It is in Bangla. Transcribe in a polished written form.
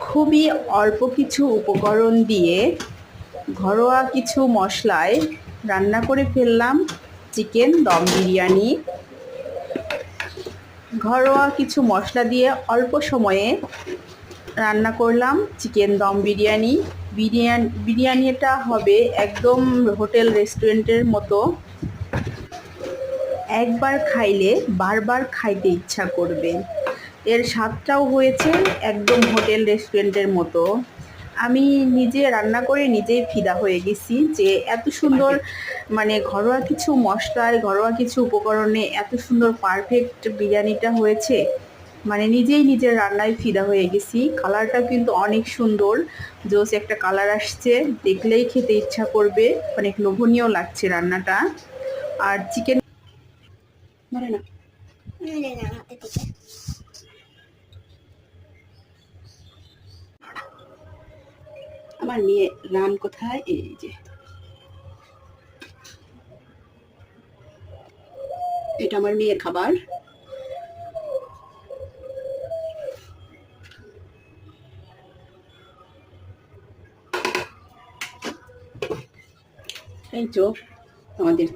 খুবই অল্প কিছু উপকরণ দিয়ে ঘরোয়া কিছু মশলায় রান্না করে ফেললাম চিকেন দম বিরিয়ানি। ঘরোয়া কিছু মশলা দিয়ে অল্প সময়ে রান্না করলাম চিকেন দম বিরিয়ানি। বিরিয়ানিটা হবে একদম হোটেল রেস্টুরেন্টের মতো। একবার খাইলে বারবার খাইতে ইচ্ছা করবে। এর স্বাদটাও হয়েছে একদম হোটেল রেস্টুরেন্টের মতো। আমি নিজে রান্না করে নিজেই ফিদা হয়ে গেছি যে এত সুন্দর, মানে ঘরোয়া কিছু মশলায় ঘরোয়া কিছু উপকরণে এত সুন্দর পারফেক্ট বিরিয়ানিটা হয়েছে। মানে নিজেই নিজের রান্নায় ফিদা হয়ে গেছি। কালারটা কিন্তু অনেক সুন্দর, জোস একটা কালার আসছে, দেখলেই খেতে ইচ্ছা করবে। অনেক লোভনীয় লাগছে রান্নাটা। আর চিকেন ধরে না, আমার মেয়ে রান কোথায়? এই যে এটা আমার মেয়ের খাবার। এই তো আমাদের